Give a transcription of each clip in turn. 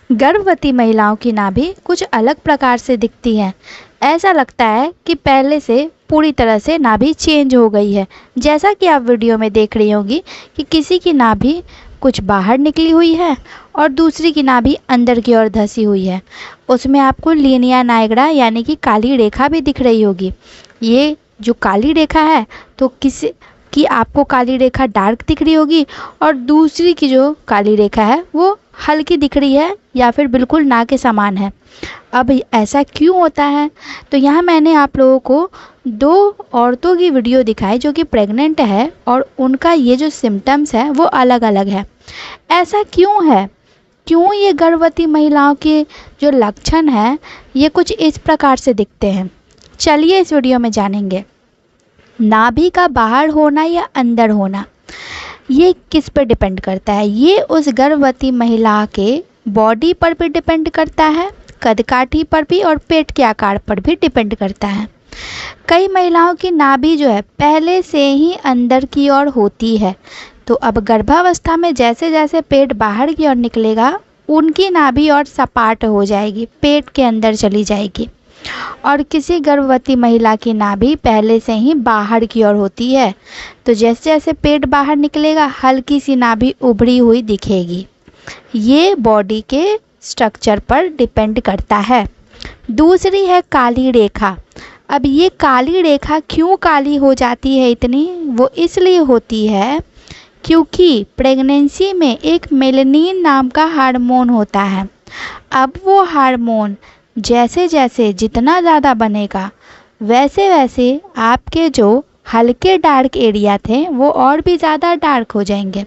गर्भवती महिलाओं की नाभि कुछ अलग प्रकार से दिखती है। ऐसा लगता है कि पहले से पूरी तरह से नाभि चेंज हो गई है। जैसा कि आप वीडियो में देख रही होंगी कि किसी की नाभि कुछ बाहर निकली हुई है और दूसरी की नाभि अंदर की ओर धसी हुई है। उसमें आपको लीनिया नाइग्रा यानी कि काली रेखा भी दिख रही होगी। ये जो काली रेखा है तो किसी की आपको काली रेखा डार्क दिख रही होगी और दूसरी की जो काली रेखा है वो हल्की दिख रही है या फिर बिल्कुल ना के समान है। अब ऐसा क्यों होता है? तो यहाँ मैंने आप लोगों को दो औरतों की वीडियो दिखाई जो कि प्रेग्नेंट है और उनका ये जो सिम्टम्स है वो अलग अलग है। ऐसा क्यों है? क्यों ये गर्भवती महिलाओं के जो लक्षण हैं ये कुछ इस प्रकार से दिखते हैं? चलिए इस वीडियो में जानेंगे। नाभि का बाहर होना या अंदर होना ये किस पर डिपेंड करता है? ये उस गर्भवती महिला के बॉडी पर भी डिपेंड करता है, कदकाठी पर भी और पेट के आकार पर भी डिपेंड करता है। कई महिलाओं की नाभि जो है पहले से ही अंदर की ओर होती है, तो अब गर्भावस्था में जैसे जैसे पेट बाहर की ओर निकलेगा उनकी नाभि और सपाट हो जाएगी, पेट के अंदर चली जाएगी। और किसी गर्भवती महिला की नाभि पहले से ही बाहर की ओर होती है, तो जैसे जैसे पेट बाहर निकलेगा हल्की सी नाभि उभरी हुई दिखेगी। ये बॉडी के स्ट्रक्चर पर डिपेंड करता है। दूसरी है काली रेखा। अब ये काली रेखा क्यों काली हो जाती है इतनी? वो इसलिए होती है क्योंकि प्रेगनेंसी में एक मेलानिन नाम का हार्मोन होता है। अब वो हार्मोन जैसे जैसे जितना ज़्यादा बनेगा वैसे वैसे आपके जो हल्के डार्क एरिया थे वो और भी ज़्यादा डार्क हो जाएंगे।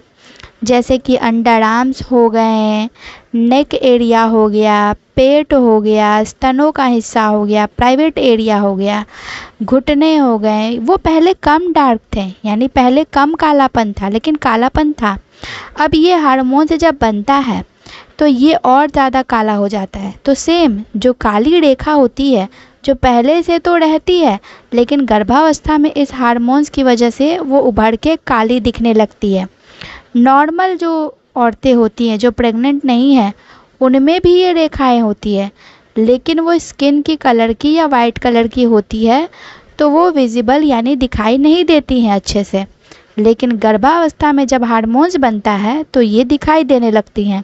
जैसे कि अंडर आर्म्स हो गए, नेक एरिया हो गया, पेट हो गया, स्तनों का हिस्सा हो गया, प्राइवेट एरिया हो गया, घुटने हो गए। वो पहले कम डार्क थे, यानी पहले कम कालापन था, लेकिन कालापन था। अब ये हार्मोन से जब बनता है तो ये और ज़्यादा काला हो जाता है। तो सेम जो काली रेखा होती है जो पहले से तो रहती है लेकिन गर्भावस्था में इस हार्मोन्स की वजह से वो उभर के काली दिखने लगती है। नॉर्मल जो औरतें होती हैं जो प्रेग्नेंट नहीं हैं उनमें भी ये रेखाएं होती है, लेकिन वो स्किन की कलर की या वाइट कलर की होती है तो वो विजिबल यानी दिखाई नहीं देती हैं अच्छे से। लेकिन गर्भावस्था में जब हार्मोन्स बनता है तो ये दिखाई देने लगती हैं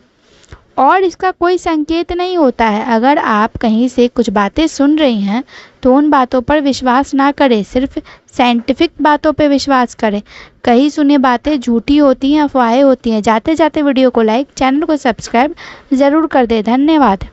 और इसका कोई संकेत नहीं होता है। अगर आप कहीं से कुछ बातें सुन रही हैं तो उन बातों पर विश्वास ना करें, सिर्फ साइंटिफिक बातों पे विश्वास करें। कहीं सुनी बातें झूठी होती हैं, अफवाहें होती हैं। जाते जाते वीडियो को लाइक, चैनल को सब्सक्राइब ज़रूर कर दें। धन्यवाद।